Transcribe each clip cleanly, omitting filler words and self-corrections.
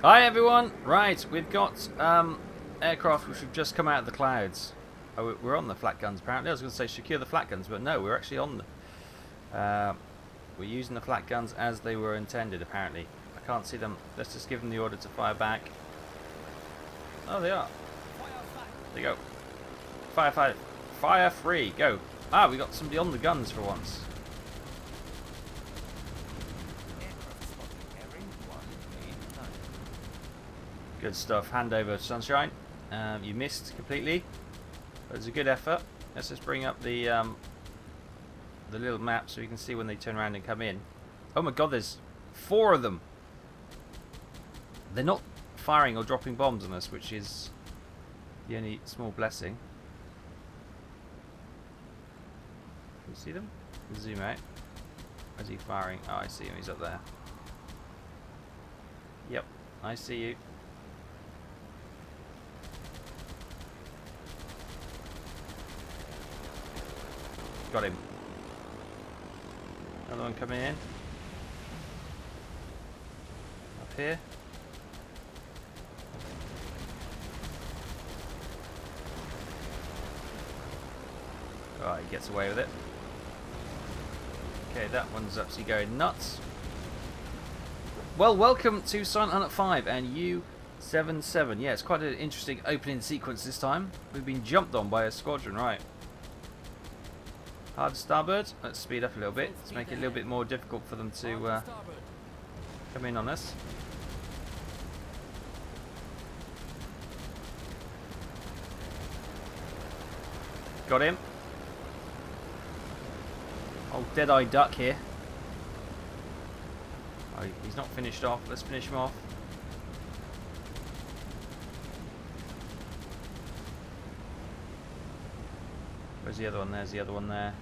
Hi everyone! Right, we've got aircraft which have just come out of the clouds. Oh, we're on the flat guns apparently. I was going to say secure the flat guns, but no, we're actually on the... we're using the flat guns as they were intended apparently. I can't see them. Let's just give them the order to fire back. Oh, they are. There you go. Fire, fire. Fire free. Go. Ah, we got somebody on the guns for once. Good stuff. Hand over, Sunshine. You missed completely. But it was a good effort. Let's just bring up the little map so you can see when they turn around and come in. Oh my god, there's 4 of them. They're not firing or dropping bombs on us, which is the only small blessing. Can you see them? Zoom out. Where's he firing? Oh, I see him. He's up there. Yep, I see you. Got him. Another one coming in. Up here. Alright, he gets away with it. Okay, that one's actually going nuts. Well, welcome to Silent Hunt 5 and U77. Yeah, it's quite an interesting opening sequence this time. We've been jumped on by a squadron, right. Hard starboard. Let's speed up a little bit. Let's make it a little bit more difficult for them to come in on us. Got him. Oh, Deadeye Duck here. Oh, he's not finished off. Let's finish him off. Where's the other one? There's the other one there.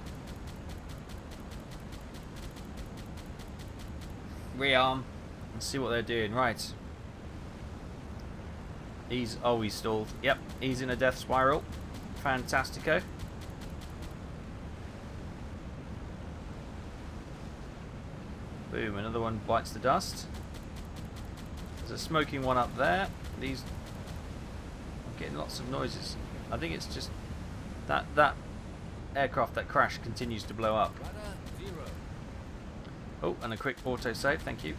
Rearm. Let's see what they're doing. Right. He's stalled. Yep, he's in a death spiral. Fantastico. Boom, another one bites the dust. There's a smoking one up there. I'm getting lots of noises. I think it's just that aircraft that crashed continues to blow up. Oh, and a quick auto save, thank you.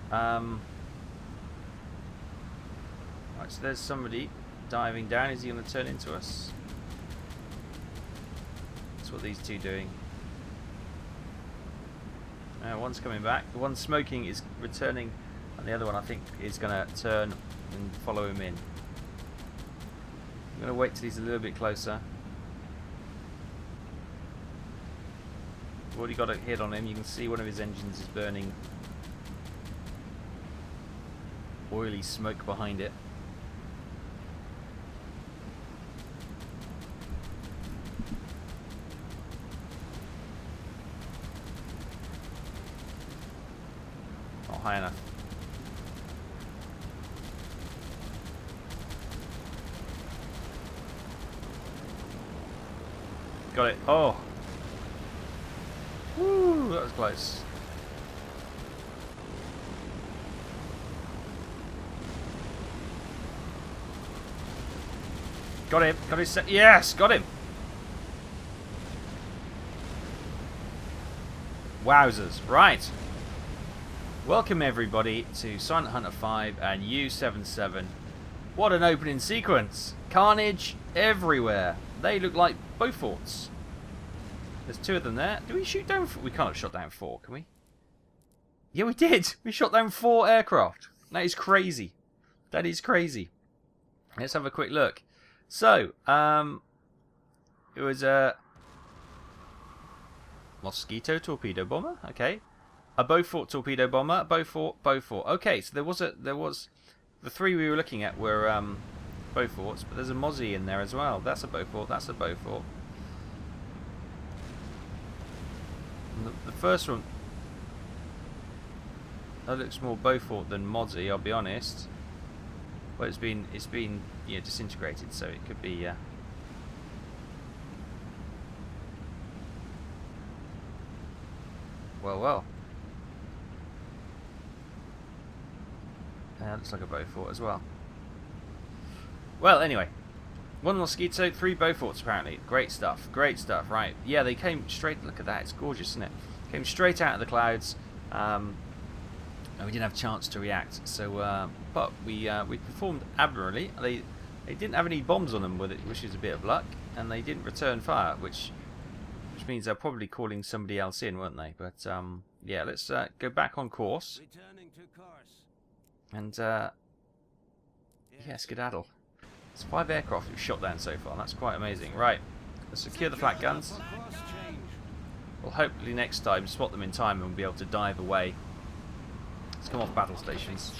Right, so there's somebody diving down. Is he going to turn into us? That's what these two doing. One's coming back. The one smoking is returning, and the other one I think is going to turn and follow him in. I'm going to wait till he's a little bit closer. We've already got a hit on him. You can see one of his engines is burning oily smoke behind it. Not high enough. Got it. Oh! Woo! That was close. Got him. Got his set. Yes! Got him! Wowzers. Right. Welcome everybody to Silent Hunter 5 and U77. What an opening sequence. Carnage everywhere. They look like Beauforts. There's 2 of them there. Do we shoot down 4? We can't have shot down 4, can we? Yeah, we did. We shot down 4 aircraft. That is crazy. That is crazy. Let's have a quick look. So, it was a Mosquito torpedo bomber. Okay. A Beaufort torpedo bomber. Beaufort. Okay, so there was the 3 we were looking at were Beauforts, but there's a Mozzie in there as well. That's a Beaufort. That's a Beaufort. The first one, that looks more Beaufort than Mozzie, I'll be honest. Well, it's been disintegrated, so it could be. Well. Looks like a Beaufort as well. Well, anyway. 1 Mosquito, 3 Beauforts apparently. Great stuff, right. Yeah, they came straight, look at that, it's gorgeous, isn't it? Came straight out of the clouds, and we didn't have a chance to react. So, but we performed admirably. They didn't have any bombs on them with it, which is a bit of luck, and they didn't return fire, which means they're probably calling somebody else in, weren't they? But yeah, let's go back on course. And yeah, skedaddle. It's 5 aircraft we've shot down so far. That's quite amazing. Right, let's secure the flat guns. We'll hopefully next time spot them in time and we'll be able to dive away. Let's come off battle stations.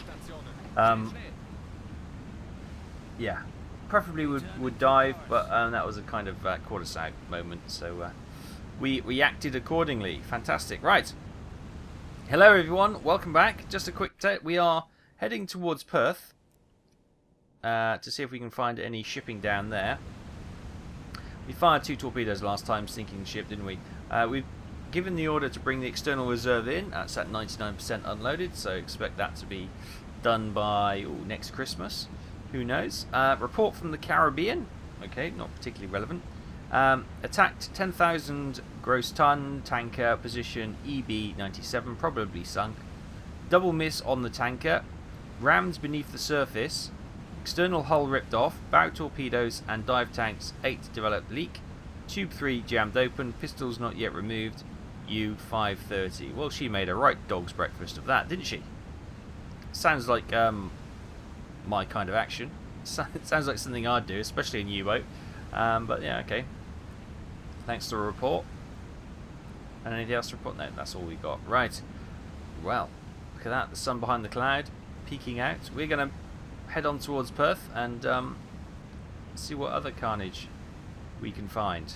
Yeah, preferably would dive, but that was a kind of caught us out moment. So we acted accordingly. Fantastic. Right. Hello everyone. Welcome back. Just a quick tip. We are heading towards Perth. To see if we can find any shipping down there. We fired 2 torpedoes last time, sinking the ship, didn't we? We've given the order to bring the external reserve in. That's at 99% unloaded, so expect that to be done by next Christmas. Who knows? Report from the Caribbean. Okay, not particularly relevant. Attacked 10,000 gross ton tanker, position EB97, probably sunk. Double miss on the tanker. Rammed beneath the surface. External hull ripped off, bow torpedoes and dive tanks 8 developed leak, tube 3 jammed open, pistols not yet removed, U-530. Well, she made a right dog's breakfast of that, didn't she? Sounds like my kind of action. It sounds like something I'd do, especially in U-boat. But yeah, okay. Thanks for the report. And anything else to report? No, that's all we got. Right. Well, look at that. The sun behind the cloud, peeking out. We're going to head on towards Perth and see what other carnage we can find.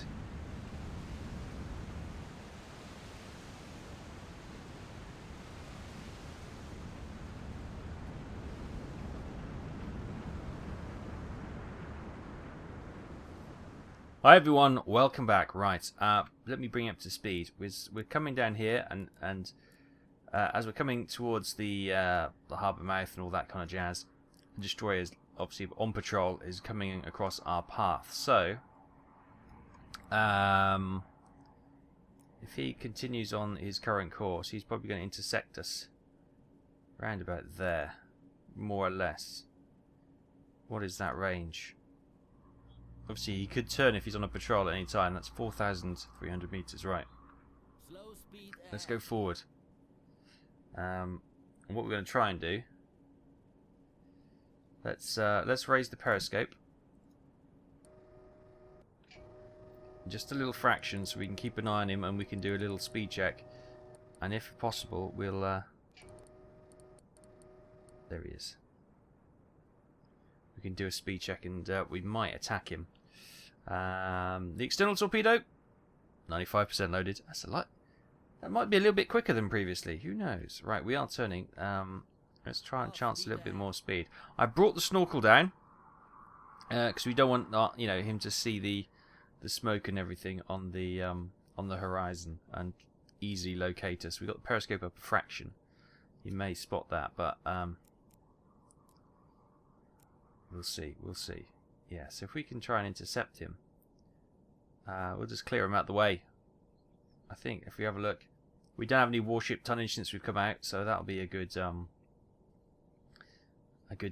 Hi everyone, welcome back. Right, let me bring you up to speed. We're coming down here, and as we're coming towards the harbour mouth and all that kind of jazz, the destroyer is obviously on patrol, is coming across our path. So, if he continues on his current course, he's probably going to intersect us round about there, more or less. What is that range? Obviously, he could turn if he's on a patrol at any time. That's 4,300 meters, right? Let's go forward. And what we're going to try and do, let's raise the periscope just a little fraction so we can keep an eye on him and we can do a little speed check. And if possible, we'll there he is. We can do a speed check and we might attack him. The external torpedo, 95% loaded. That's a lot. That might be a little bit quicker than previously. Who knows? Right, we are turning. Let's try and chance a little bit more speed. I brought the snorkel down because we don't want him to see the smoke and everything on the horizon and easily locate us. We got the periscope up a fraction. You may spot that, but we'll see. We'll see. Yeah, so if we can try and intercept him, we'll just clear him out the way. I think if we have a look, we don't have any warship tonnage since we've come out, so that'll be a good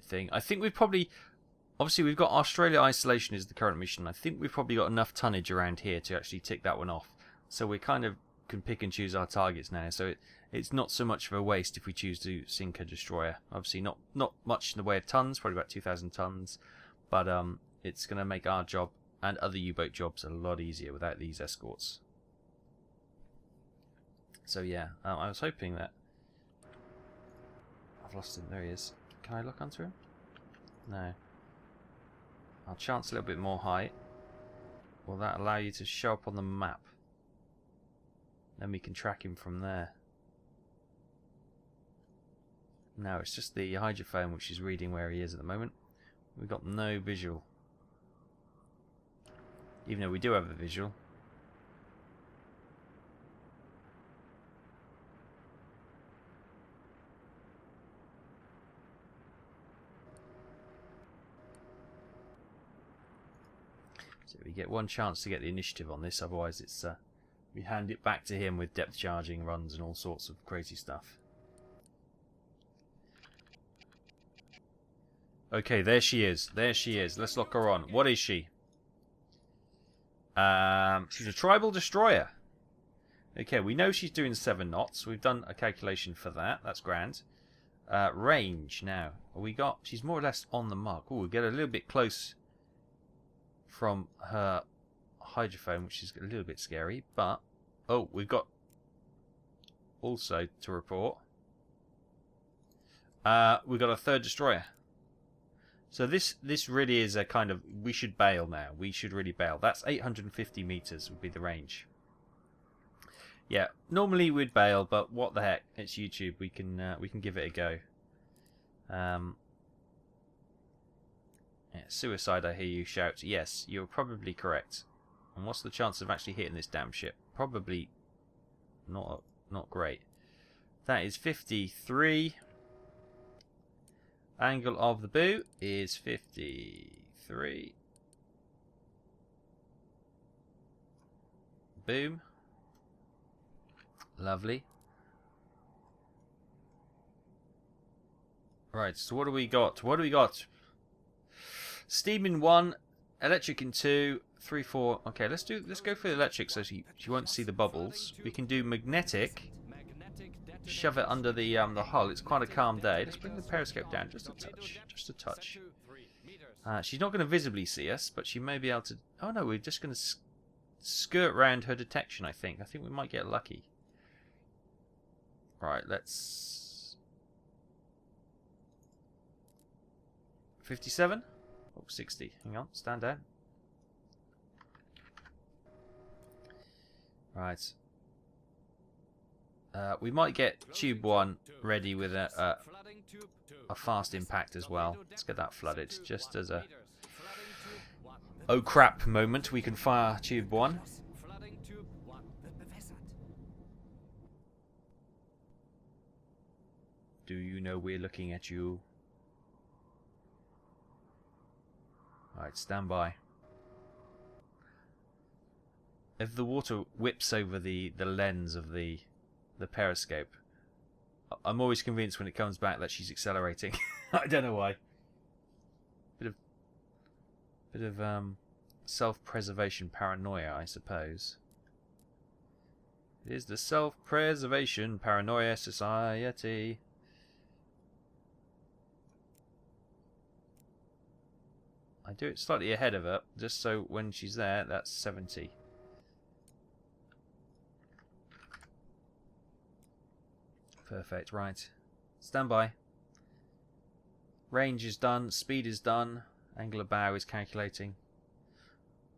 thing. I think we've probably, obviously we've got Australia isolation is the current mission. I think we've probably got enough tonnage around here to actually tick that one off. So we kind of can pick and choose our targets now. So it's not so much of a waste if we choose to sink a destroyer. Obviously not much in the way of tons, probably about 2,000 tons, but it's going to make our job and other U-boat jobs a lot easier without these escorts. So yeah, I was hoping that... I've lost him. There he is. Can I lock onto him? No. I'll chance a little bit more height. Will that allow you to show up on the map? Then we can track him from there. No, it's just the hydrophone which is reading where he is at the moment. We've got no visual. Even though we do have a visual. get one chance to get the initiative on this, otherwise it's we hand it back to him with depth charging runs and all sorts of crazy stuff. Okay, there she is. There she is. Let's lock her on. What is she? She's a tribal destroyer. Okay, we know she's doing 7 knots. We've done a calculation for that. That's grand. Range now. We got. She's more or less on the mark. Oh, we get a little bit close from her hydrophone, which is a little bit scary. But oh, we've got also to report. We've got a 3rd destroyer. So this really is a kind of, we should bail now. We should really bail. That's 850 meters would be the range. Yeah, normally we'd bail, but what the heck? It's YouTube. We can give it a go. Yeah, suicide, I hear you shout. Yes, you're probably correct. And what's the chance of actually hitting this damn ship? Probably not great. That is 53. Angle of the boot is 53. Boom. Lovely. Right, so what do we got? What do we got? Steam in 1, electric in 2, 3, 4. Okay, let's go for the electric so she won't see the bubbles. We can do magnetic. Shove it under the hull. It's quite a calm day. Let's bring the periscope down just a touch. Just a touch. She's not going to visibly see us, but she may be able to... Oh no, we're just going to skirt round her detection, I think. I think we might get lucky. Right, let's... 57? Oh, 60. Hang on, stand down. Right. We might get tube 1 ready with a fast impact as well. Let's get that flooded. Just as a oh crap moment, we can fire tube 1. Do you know we're looking at you? Alright, stand by. If the water whips over the lens of the periscope, I'm always convinced when it comes back that she's accelerating. I don't know why. Bit of self-preservation paranoia, I suppose. It is the self-preservation paranoia society. I do it slightly ahead of her, just so when she's there, that's 70. Perfect, right. Stand by. Range is done, speed is done, angle of bow is calculating.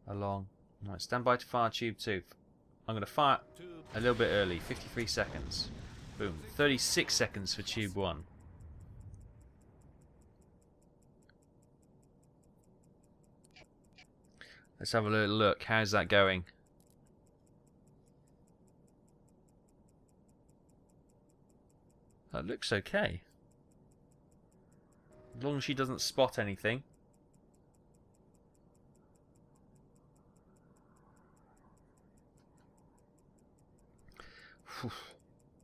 Along. Right, stand by to fire tube 2. I'm going to fire a little bit early, 53 seconds. Boom. 36 seconds for tube 1. Let's have a little look. How's that going? That looks okay. As long as she doesn't spot anything.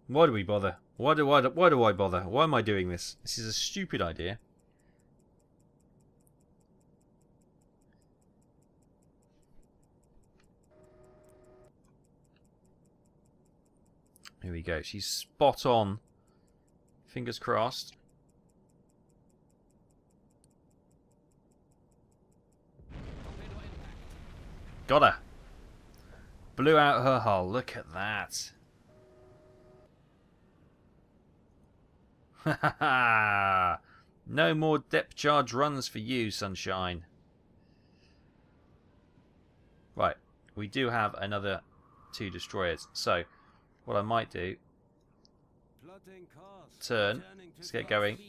Why do we bother? Why do I bother? Why am I doing this? This is a stupid idea. Here we go. She's spot on. Fingers crossed. Got her. Blew out her hull. Look at that. Ha ha ha. No more depth charge runs for you, sunshine. Right. We do have another 2 destroyers. So, what I might do... Turn. Let's get going.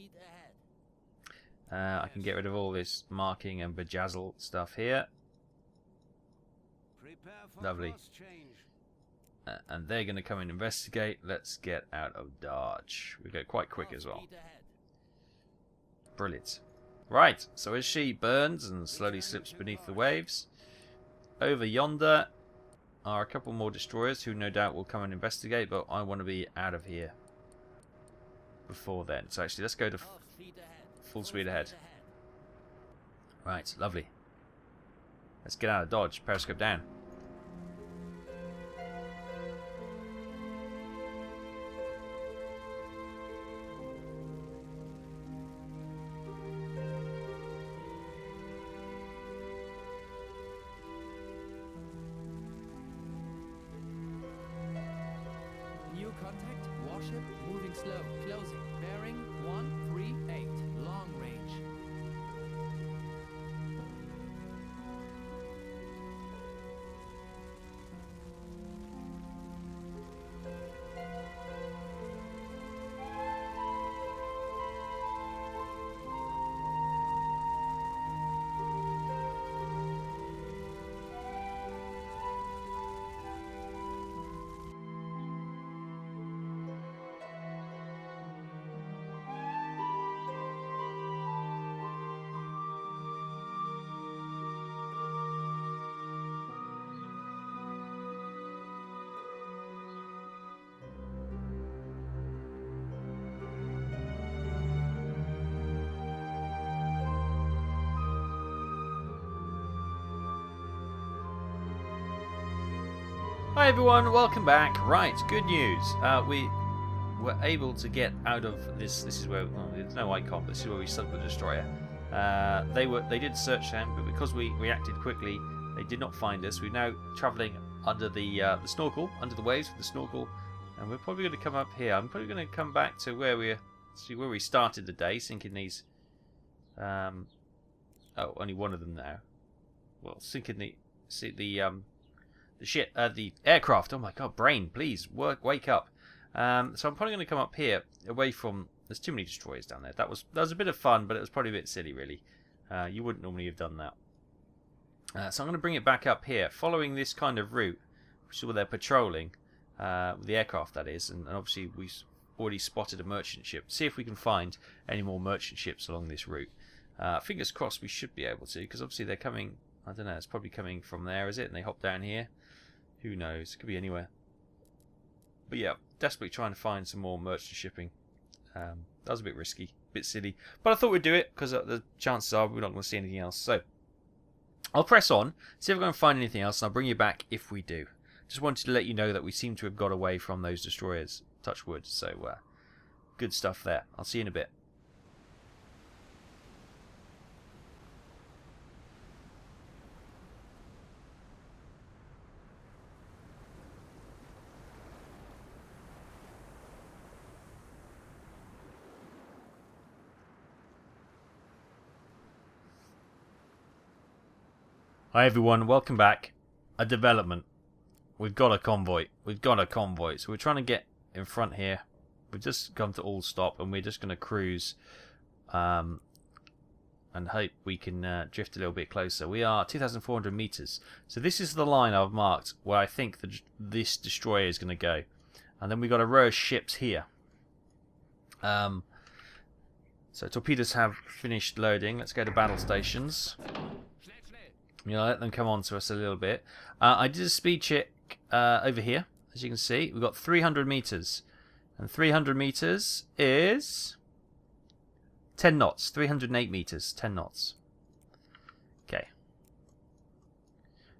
I can get rid of all this marking and bejazzle stuff here. Lovely. And they're going to come and investigate. Let's get out of Dodge. We go quite quick as well. Brilliant. Right, so as she burns and slowly slips beneath the waves, over yonder are a couple more destroyers who no doubt will come and investigate, but I want to be out of here before then. So actually, let's go to full speed ahead. Right, lovely. Let's get out of Dodge. Periscope down. New contact, warship, moving slow, closing, bearing 138, long range. Hi everyone, welcome back. Right, good news. We were able to get out of this. This is where there's no icon. This is where we sunk the destroyer. They did search them, but because we reacted quickly, they did not find us. We're now travelling under the snorkel, under the waves with the snorkel, and we're probably going to come up here. I'm probably going to come back to where we started the day, sinking these. Oh, only one of them now. Well, sinking the aircraft. Oh my god, brain, please wake up. So I'm probably going to come up here, away from. There's too many destroyers down there. That was a bit of fun, but it was probably a bit silly, really. You wouldn't normally have done that. So I'm going to bring it back up here, following this kind of route, which is where they're patrolling, the aircraft that is, and obviously we've already spotted a merchant ship. See if we can find any more merchant ships along this route. Fingers crossed we should be able to, because obviously they're coming. I don't know. It's probably coming from there, is it? And they hop down here. Who knows? It could be anywhere. But yeah, desperately trying to find some more merchant shipping. That was a bit risky, a bit silly. But I thought we'd do it, because the chances are we're not going to see anything else. So, I'll press on, see if we're going to find anything else, and I'll bring you back if we do. Just wanted to let you know that we seem to have got away from those destroyers. Touch wood. So, good stuff there. I'll see you in a bit. Hi everyone, welcome back. A development. We've got a convoy. So we're trying to get in front here. We've just come to all stop and we're just going to cruise and hope we can drift a little bit closer. We are 2,400 meters. So this is the line I've marked where I think this destroyer is going to go. And then we've got a row of ships here. So torpedoes have finished loading. Let's go to battle stations. Let them come on to us a little bit. I did a speed check over here, as you can see. We've got 300 meters. And 300 meters is 10 knots. 308 meters, 10 knots. Okay.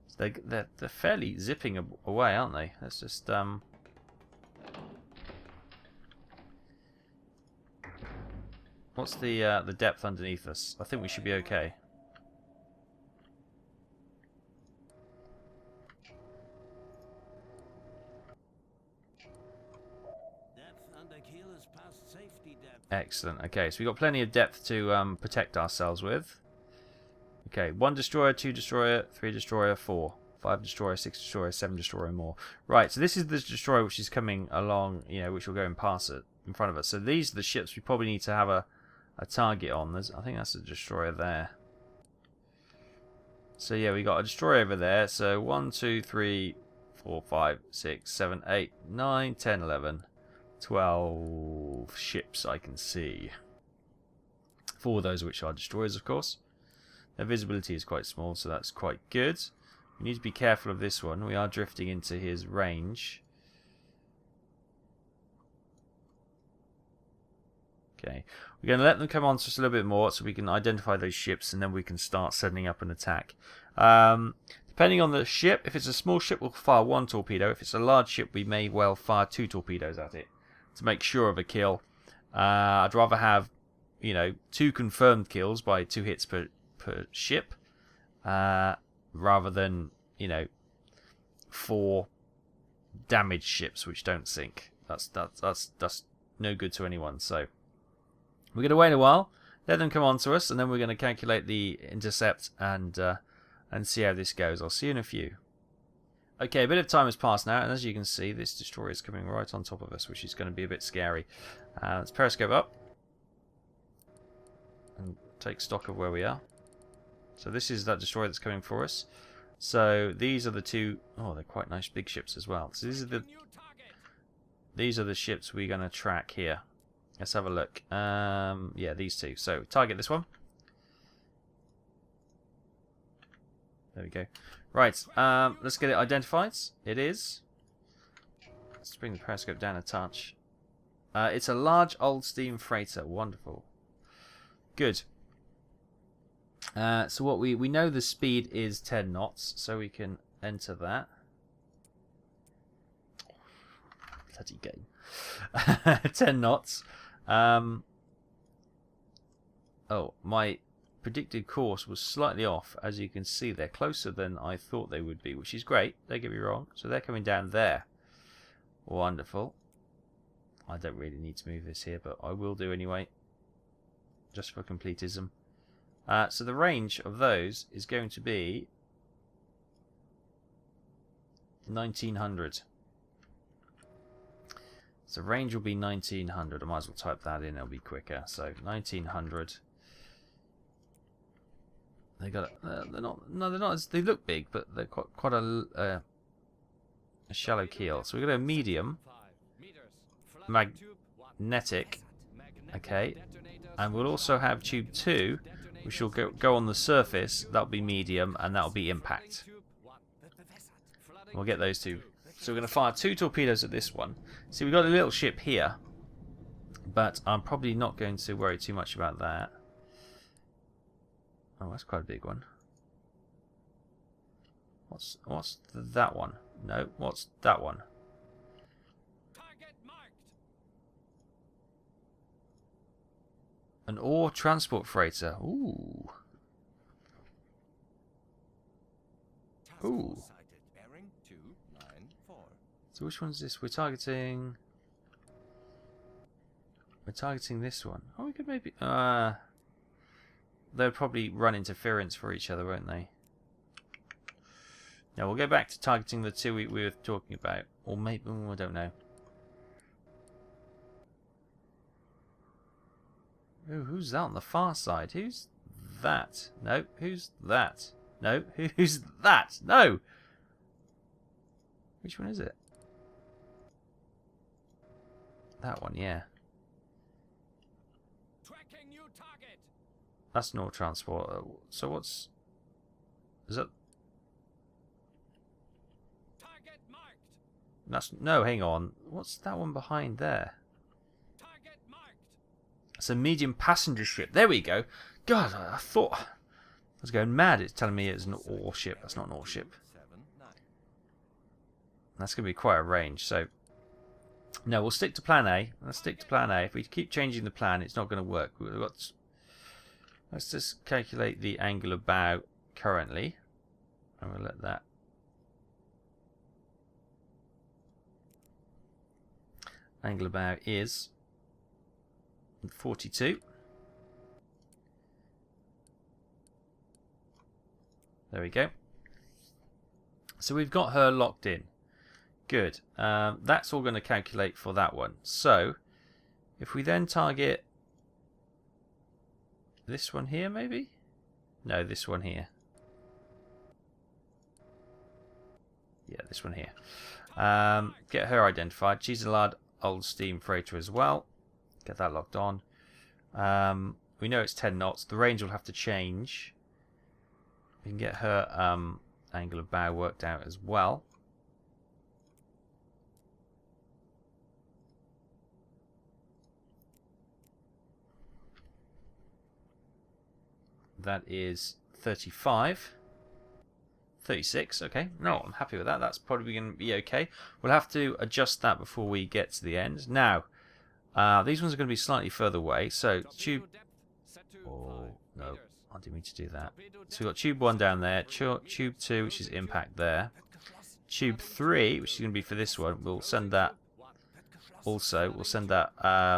So they're fairly zipping away, aren't they? Let's just... What's the depth underneath us? I think we should be okay. Excellent. Okay, so we've got plenty of depth to protect ourselves with. Okay, 1 destroyer, 2 destroyer, 3 destroyer, 4, 5 destroyer, 6 destroyer, 7 destroyer more. Right, so this is the destroyer which is coming along, which will go and pass it in front of us. So these are the ships we probably need to have a target on. I think that's a destroyer there. So yeah, we got a destroyer over there. So 1, 2, 3, 4, 5, 6, 7, 8, 9, 10, 11. 12 ships I can see. 4 of those which are destroyers, of course. Their visibility is quite small, so that's quite good. We need to be careful of this one. We are drifting into his range. Okay, we're going to let them come on to us a little bit more so we can identify those ships, and then we can start setting up an attack. Depending on the ship, if it's a small ship, we'll fire 1 torpedo. If it's a large ship, we may well fire 2 torpedoes at it to make sure of a kill. I'd rather have, 2 confirmed kills by 2 hits per ship, rather than 4 damaged ships which don't sink. That's no good to anyone. So we're going to wait a while, let them come on to us, and then we're going to calculate the intercept and see how this goes. I'll see you in a few. Okay, a bit of time has passed now, and as you can see, this destroyer is coming right on top of us, which is going to be a bit scary. Let's periscope up and take stock of where we are. So this is that destroyer that's coming for us. So these are the 2... Oh, they're quite nice big ships as well. So these are the ships we're going to track here. Let's have a look. Yeah, these 2. So target this one. There we go. Right, let's get it identified. It is. Let's bring the periscope down a touch. It's a large old steam freighter. Wonderful. Good. So what we know the speed is 10 knots, so we can enter that. Bloody game. 10 knots. Oh, my predicted course was slightly off. As you can see, they're closer than I thought they would be, which is great. Don't get me wrong. So they're coming down there. Wonderful. I don't really need to move this here, but I will do anyway, just for completism. So the range of those is going to be 1900. So range will be 1900. I might as well type that in, it'll be quicker. So 1900. They got they're not, no, they're not as, they look big, but they're quite a shallow keel. So we've got a medium magnetic, okay, and we'll also have tube 2, which will go on the surface. That'll be medium, and that'll be impact. We'll get those 2. So we're going to fire 2 torpedoes at this one. See, we've got a little ship here, but I'm probably not going to worry too much about that. Oh, that's quite a big one. What's that one? No, what's that one? Target marked. An ore transport freighter. Ooh. Ooh. So which one's this? We're targeting this one. Oh, we could maybe... they'll probably run interference for each other, won't they? Now we'll go back to targeting the 2 we were talking about. Or maybe... I don't know. Ooh, who's that on the far side? Who's that? No. Who's that? No. Who's that? No! Which one is it? That one, yeah. Tracking new target. That's an ore transport. So what's... Is that... Target marked. That's... No, hang on. What's that one behind there? Target marked. It's a medium passenger ship. There we go. God, I thought... I was going mad. It's telling me it's an ore ship. That's not an ore ship. That's going to be quite a range, so... No, we'll stick to plan A. Let's stick to plan A. If we keep changing the plan, it's not going to work. We've got... Let's just calculate the angle of bow currently. And we'll let that... Angle of bow is 42. There we go. So we've got her locked in. Good. That's all going to calculate for that one. So, if we then target this one here, maybe? No, this one here. Yeah, this one here. Get her identified. She's a large old steam freighter as well. Get that locked on. We know it's 10 knots. The range will have to change. We can get her angle of bow worked out as well. That is 35. 36, okay. No, I'm happy with that. That's probably going to be okay. We'll have to adjust that before we get to the end. Now, these ones are going to be slightly further away. So, tube... Oh, no. I didn't mean to do that. So we've got tube 1 down there. Tube 2, which is impact there. Tube 3, which is going to be for this one. We'll send that also. We'll send that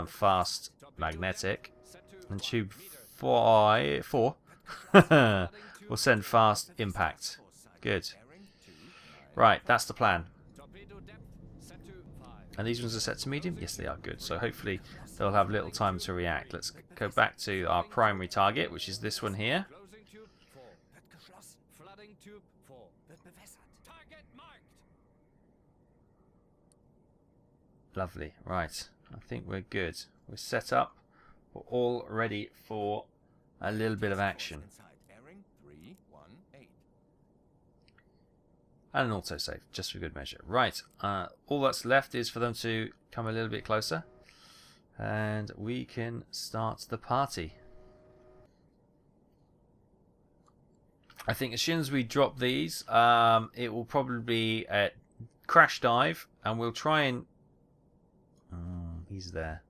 fast magnetic. And tube 4 we'll send fast impact. Good. Right, that's the plan. And these ones are set to medium? Yes, they are. Good. So hopefully they'll have little time to react. Let's go back to our primary target, which is this one here. Lovely. Right. I think we're good. We're set up. We're all ready for a little bit of action. And an autosave, just for good measure. Right, all that's left is for them to come a little bit closer. And we can start the party. I think as soon as we drop these, it will probably be a crash dive. And we'll try and... he's there.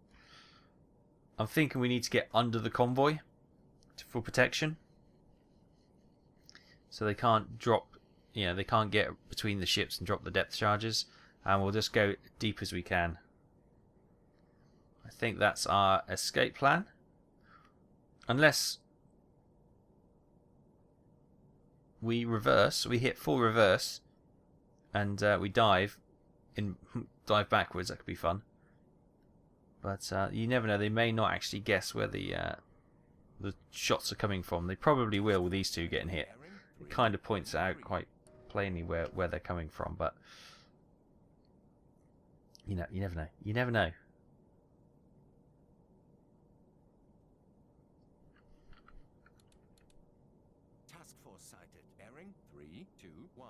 I'm thinking we need to get under the convoy for protection. So they can't drop... they can't get between the ships and drop the depth charges, and we'll just go deep as we can. I think that's our escape plan. Unless we reverse, we hit full reverse, and we dive backwards. That could be fun. But you never know. They may not actually guess where the shots are coming from. They probably will with these two getting hit. It kind of points out quite plainly where they're coming from, but you never know. You never know. Task force sighted. Bearing 3, 2, 1.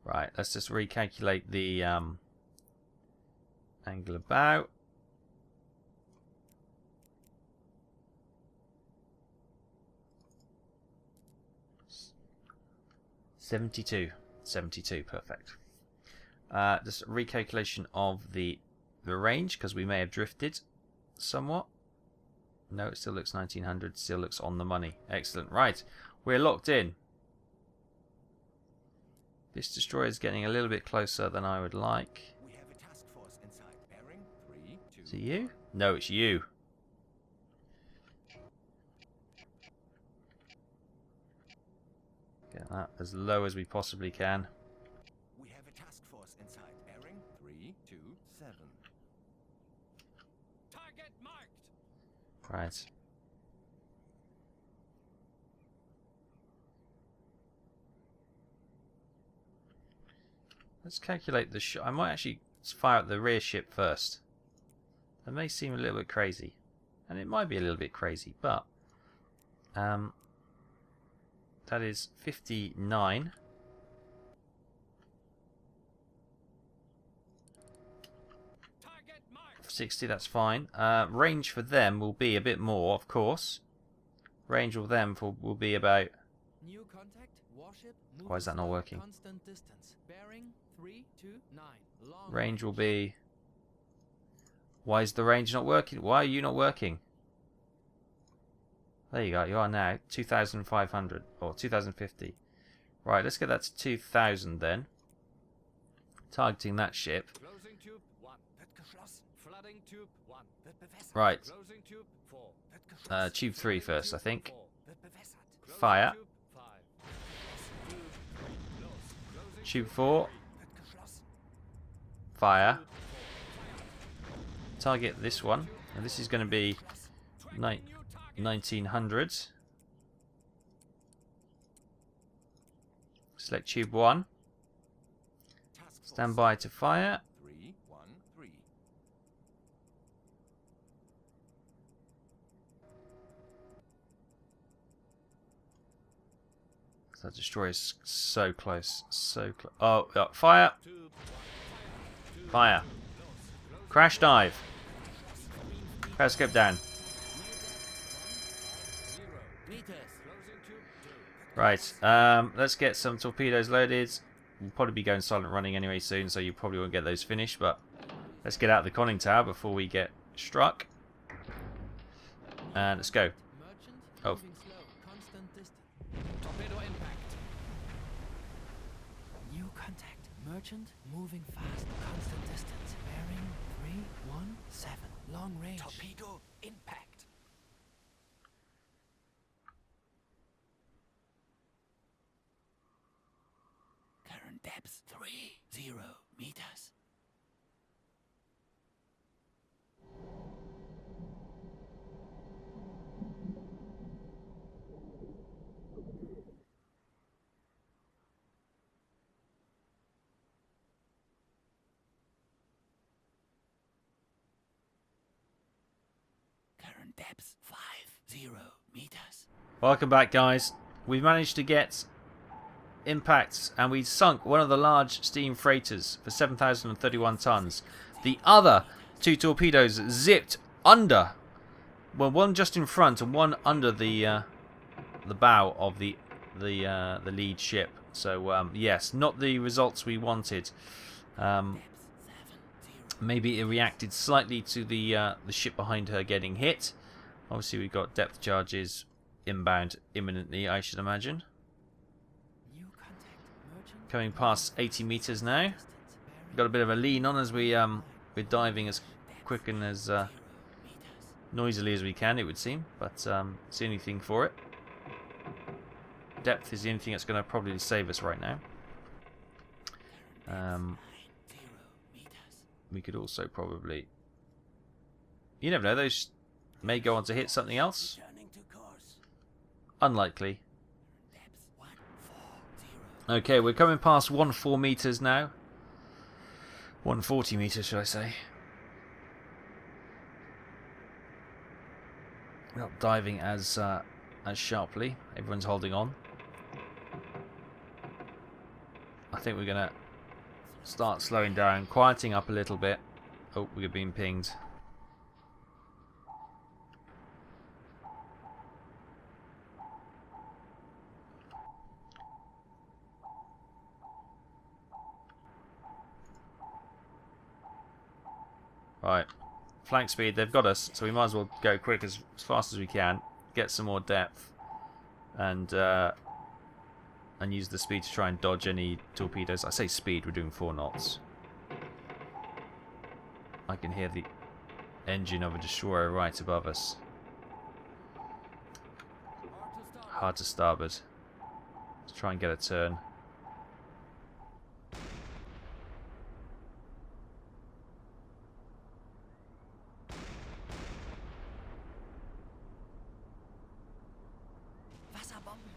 Right, let's just recalculate the angle of bow. 72, perfect. Just a recalculation of the range, because we may have drifted somewhat. No, it still looks 1900, still looks on the money. Excellent. Right, we're locked in. This destroyer is getting a little bit closer than I would like. We have a task force inside. Bearing 3, 2. Is it you? No, it's you. Get that as low as we possibly can. We have a task force inside. Bearing 3, 2, 7. Target marked. Right. Let's calculate the shot. I might actually fire at the rear ship first. That may seem a little bit crazy. And it might be a little bit crazy, but that is 59. Target marked. 60, that's fine. Range for them will be a bit more, of course. Range for them will be about... New contact, warship, Why is that not working? Constant distance. Bearing 329. Long Range will be... Why is the range not working? Why are you not working? There you go, you are now 2,500 or 2,050. Right, let's get that to 2,000 then. Targeting that ship. Closing tube 1. Flooding tube 1. Right, Closing tube 4. tube 3 first, I think. Closing Fire. tube 5. Closing Tube 4. Fire. Target this one. And this is going to be 1900. Select tube 1. Stand by to fire. 3, 1, 3. That destroyer's so close. So close. Oh, fire! Fire. Crash dive. Periscope down. Right, let's get some torpedoes loaded. We'll probably be going silent running anyway soon, so you probably won't get those finished, but let's get out of the conning tower before we get struck. And let's go. Oh. Moving slow, constant distance. Torpedo impact. New contact. Merchant moving fast, constant distance. Bearing 317. Long range. Torpedo impact. Current depth 30 meters. Current depth 50 meters. Welcome back, guys. We've managed to get impacts, and we sunk one of the large steam freighters for 7,031 tons. The other two torpedoes zipped under. Well, one just in front and one under the bow of the lead ship. So yes, not the results we wanted. Maybe it reacted slightly to the ship behind her getting hit. Obviously, we've got depth charges inbound imminently, I should imagine. New contact. Merchant Coming past 80 meters now. Got a bit of a lean on as we're diving as quick and as noisily as we can, it would seem. But it's the only thing for it. Depth is the only thing that's going to probably save us right now. We could also probably... You never know, those may go on to hit something else. Unlikely. Okay, we're coming past 140 meters now. 140 meters, should I say. We're not diving as sharply. Everyone's holding on. I think we're going to start slowing down, quieting up a little bit. Oh, we're being pinged. Right, flank speed, they've got us, so we might as well go quick as fast as we can, get some more depth, and use the speed to try and dodge any torpedoes. I say speed, we're doing 4 knots. I can hear the engine of a destroyer right above us. Hard to starboard. Let's try and get a turn. Wasserbomben.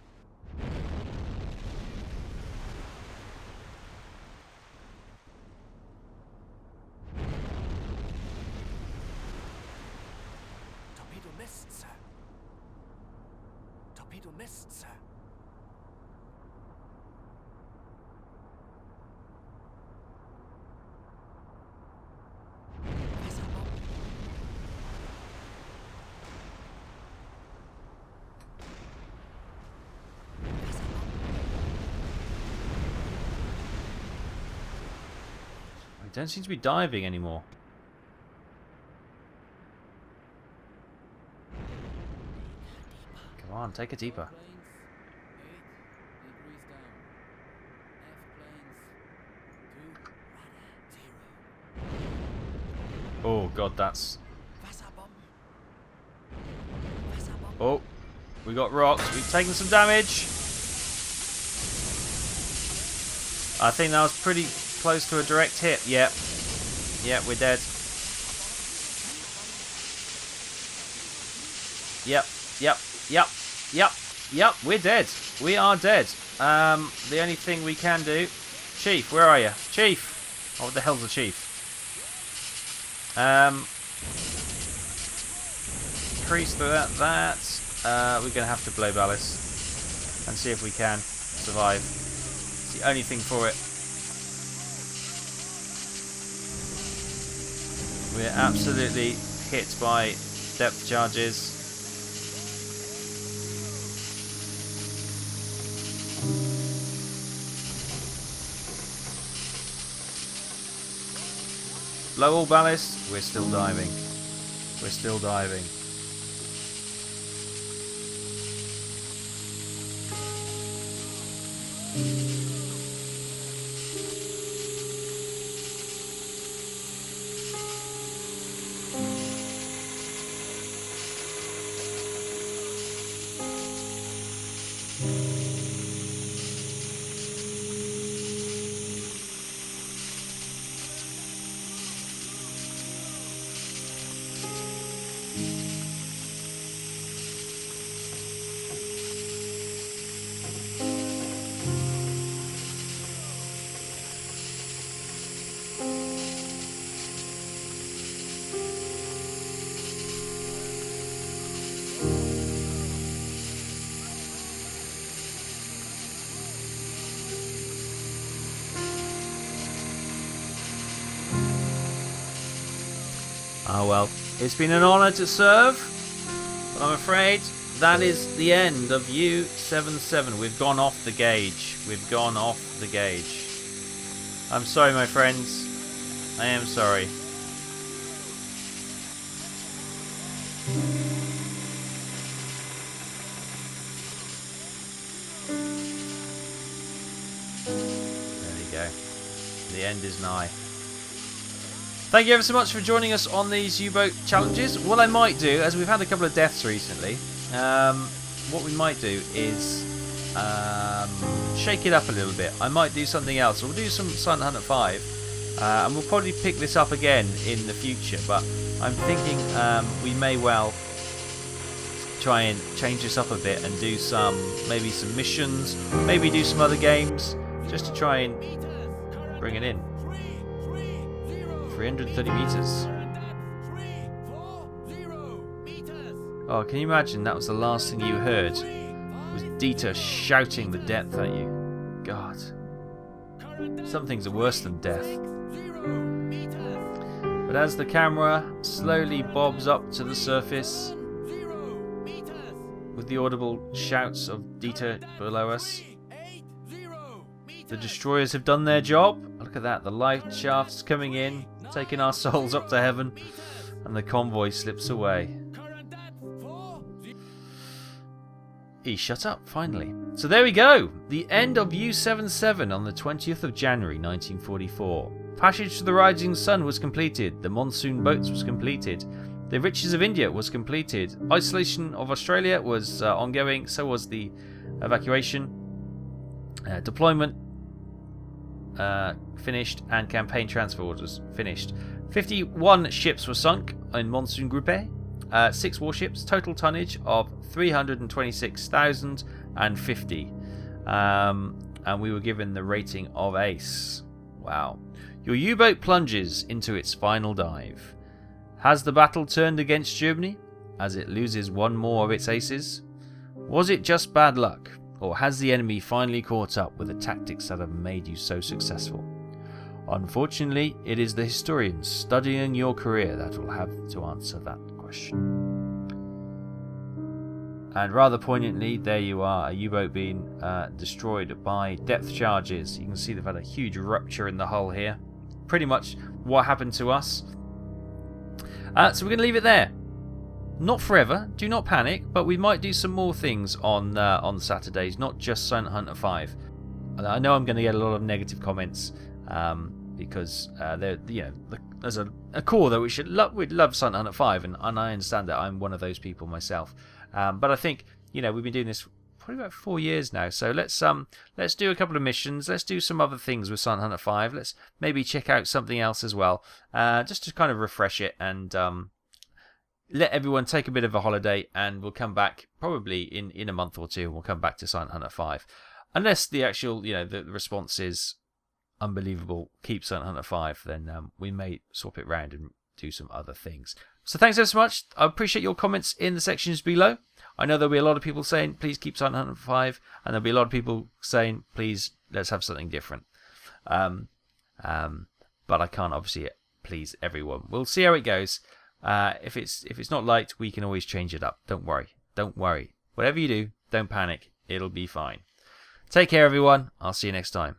Torpedo missed, sir. Torpedo missed, sir. Wasserbomben. We don't seem to be diving anymore. Come on, take a deeper. planes 8 degrees down. F planes 2. Oh god, that's... Wasserbomben. Oh, we got rocked. We've taken some damage. I think that was pretty close to a direct hit. Yep. Yep, we're dead. Yep. Yep. Yep. Yep. Yep. We're dead. We are dead. The only thing we can do... Chief, where are you? Chief! Oh, what the hell's the chief? Increase that. We're going to have to blow ballast and see if we can. survive. It's the only thing for it. We're absolutely hit by depth charges. Low all ballast, we're still diving. We're still diving. Oh well, it's been an honour to serve, but I'm afraid that is the end of U-77. We've gone off the gauge. We've gone off the gauge. I'm sorry, my friends. I am sorry. There we go. The end is nigh. Thank you ever so much for joining us on these U-boat challenges. What I might do, as we've had a couple of deaths recently, what we might do is shake it up a little bit. I might do something else. We'll do some Silent Hunter 5, and we'll probably pick this up again in the future. But I'm thinking we may well try and change this up a bit and do maybe some missions, maybe do some other games, just to try and bring it in. 330 meters. Oh, can you imagine that was the last thing you heard? Was Dieter shouting the depth at you? God. Some things are worse than death. But as the camera slowly bobs up to the surface, with the audible shouts of Dieter below us, the destroyers have done their job. Look at that, the light shafts coming in, taking our souls up to heaven, and the convoy slips away. He shut up, finally. So there we go, the end of U-77 on the 20th of January 1944. Passage to the Rising Sun was completed, the Monsoon boats was completed, the Riches of India was completed, isolation of Australia was ongoing, so was the evacuation, deployment finished, and campaign transfer orders finished. 51 ships were sunk in Monsun Gruppe, 6 warships, total tonnage of 326,050, and we were given the rating of Ace. Wow. Your U-boat plunges into its final dive. Has the battle turned against Germany as it loses one more of its aces? Was it just bad luck? Or has the enemy finally caught up with the tactics that have made you so successful? Unfortunately, it is the historians studying your career that will have to answer that question. And rather poignantly, there you are, a U-boat being destroyed by depth charges. You can see they've had a huge rupture in the hull here. Pretty much what happened to us. So we're going to leave it there. Not forever, do not panic, but we might do some more things on Saturdays, not just Silent Hunter 5. I know I'm going to get a lot of negative comments because there's a core that we'd love Silent Hunter 5, and I understand that. I'm one of those people myself. But I think we've been doing this probably about 4 years now, so let's do a couple of missions. Let's do some other things with Silent Hunter 5. Let's maybe check out something else as well, just to kind of refresh it and let everyone take a bit of a holiday, and we'll come back probably in a month or two. We'll come back to Silent Hunter 5, unless the actual the response is unbelievable. Keep Silent Hunter 5, then we may swap it round and do some other things. So thanks ever so much. I appreciate your comments in the sections below. I know there'll be a lot of people saying, please keep Silent Hunt 5, and there'll be a lot of people saying, please, let's have something different. But I can't obviously please everyone. We'll see how it goes. If it's not liked, we can always change it up. Don't worry. Don't worry. Whatever you do, don't panic. It'll be fine. Take care, everyone. I'll see you next time.